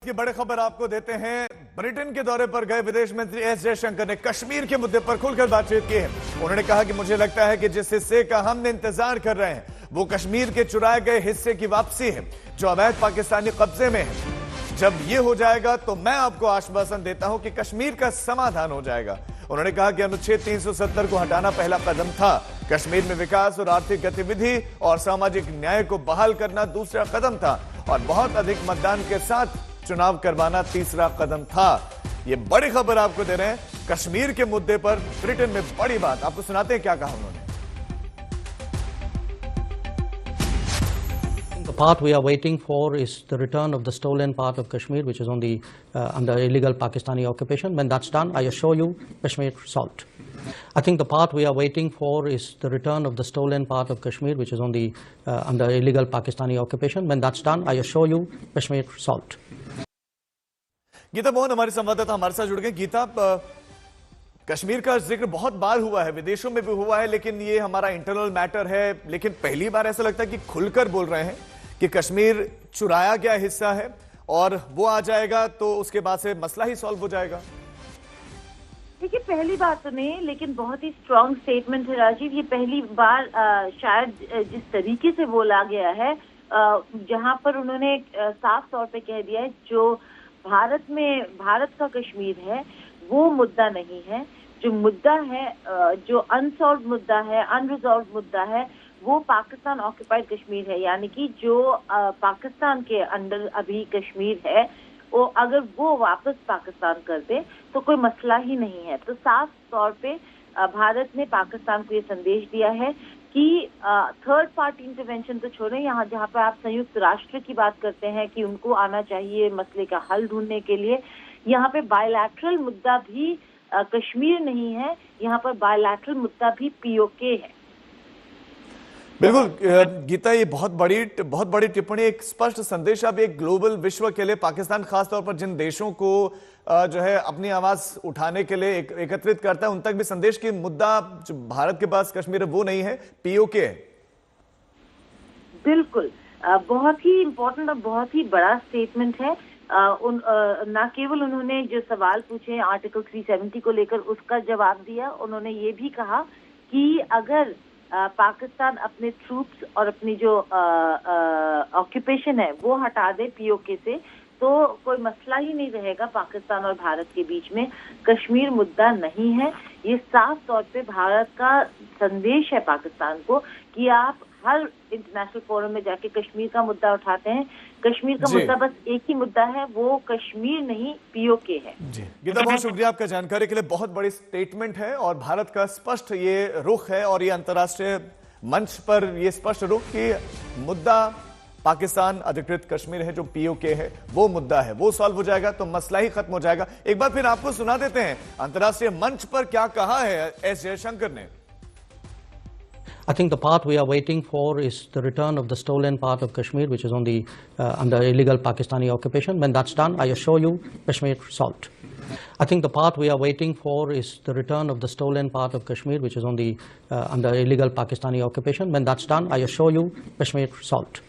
की बड़ी खबर आपको देते हैं। ब्रिटेन के दौरे पर गए विदेश मंत्री एस जयशंकर ने कश्मीर के मुद्दे पर खुलकर बातचीत की है। उन्होंने कहा कि मुझे लगता है कि जिस हिस्से का हमने इंतजार कर रहे हैं वो कश्मीर के चुराए गए हिस्से की वापसी है जो अवैध पाकिस्तानी कब्जे में है। जब ये हो जाएगा तो मैं आपको आश्वासन देता हूं कि कश्मीर का समाधान हो जाएगा। उन्होंने कहा कि अनुच्छेद 370 को हटाना पहला कदम था। कश्मीर में विकास और आर्थिक गतिविधि और सामाजिक न्याय को बहाल करना दूसरा कदम था और बहुत अधिक मतदान के साथ चुनाव करवाना तीसरा कदम था। ये बड़ी खबर आपको दे रहे हैं। कश्मीर के मुद्दे पर ब्रिटेन में बड़ी बात आपको सुनाते हैं क्या कहा उन्होंने। The part we are waiting for is the return of the stolen part of Kashmir, which is on the under illegal Pakistani occupation. When that's done, I assure you, Kashmir solved. I think the part we are waiting for is the return of the stolen part of Kashmir, which is on the under illegal Pakistani occupation. When that's done, I assure you, Kashmir solved. Gita Mohan हमारी संवाददाता हमारे साथ जुड़ गए। गीता, कश्मीर का जिक्र बहुत बार हुआ है, विदेशों में भी हुआ है, लेकिन ये हमारा इंटरनल मैटर है। लेकिन पहली बार ऐसा लगता है कि खुलकर बोल रहे हैं कि कश्मीर चुराया गया हिस्सा है और वो आ जाएगा तो उसके बाद से मसला ही सॉल्व हो जाएगा। देखिए, पहली बात तो नहीं, लेकिन बहुत ही स्ट्रांग स्टेटमेंट है राजीव। ये पहली बार शायद जिस तरीके से बोला गया है, जहां पर उन्होंने साफ तौर पे कह दिया है जो भारत का कश्मीर है वो मुद्दा नहीं है। जो मुद्दा है, जो अनसॉल्व मुद्दा है, अनरिजॉल्व मुद्दा है, वो पाकिस्तान ऑक्यूपाइड कश्मीर है। यानी कि जो पाकिस्तान के अंडर अभी कश्मीर है, वो अगर वो वापस पाकिस्तान कर दे तो कोई मसला ही नहीं है। तो साफ तौर पे भारत ने पाकिस्तान को ये संदेश दिया है कि थर्ड पार्टी इंटरवेंशन तो छोड़ें, यहाँ जहाँ पर आप संयुक्त राष्ट्र की बात करते हैं कि उनको आना चाहिए मसले का हल ढूंढने के लिए, यहाँ पे बायलैटरल मुद्दा भी कश्मीर नहीं है, यहाँ पर बायलैटरल मुद्दा भी पीओके है। बिल्कुल गीता, ये बहुत बड़ी टिप्पणी, एक स्पष्ट संदेश अब एक ग्लोबल विश्व के लिए, पाकिस्तान खासतौर पर जिन देशों को जो है अपनी आवाज उठाने के लिए एकत्रित करता है उन तक भी संदेश की मुद्दा जो भारत के पास कश्मीर है वो नहीं है, पीओके है। बिल्कुल, बहुत ही इम्पोर्टेंट और बहुत ही बड़ा स्टेटमेंट है। न केवल उन्होंने जो सवाल पूछे आर्टिकल 370 को लेकर उसका जवाब दिया, उन्होंने ये भी कहा कि अगर पाकिस्तान अपने ट्रूप्स और अपनी जो ऑक्यूपेशन है वो हटा दे पीओके से तो कोई मसला ही नहीं रहेगा पाकिस्तान और भारत के बीच में। कश्मीर मुद्दा नहीं है। ये साफ तौर पे भारत का संदेश है पाकिस्तान को कि आप हर इंटरनेशनल फोरम में जाके कश्मीर का मुद्दा उठाते हैं। कश्मीर का मुद्दा बस एक ही मुद्दा है, वो कश्मीर नहीं पीओके है। जी गीता, बहुत शुक्रिया आपका जानकारी के लिए। बहुत बड़ी स्टेटमेंट है और भारत का स्पष्ट ये रुख है और ये अंतर्राष्ट्रीय मंच पर ये स्पष्ट रुख कि मुद्दा पाकिस्तान अधिकृत कश्मीर है, जो पीओके है वो मुद्दा है, वो सॉल्व हो जाएगा तो मसला ही खत्म हो जाएगा। एक बार फिर आपको सुना देते हैं अंतर्राष्ट्रीय मंच पर क्या कहा है एस जयशंकर ने। I think the part we are waiting for is the return of the stolen part of Kashmir, which is on the under illegal Pakistani occupation. When that's done, I assure you, Kashmir solved. I think the part we are waiting for is the return of the stolen part of Kashmir, which is on the under illegal Pakistani occupation. When that's done, I assure you, Kashmir solved.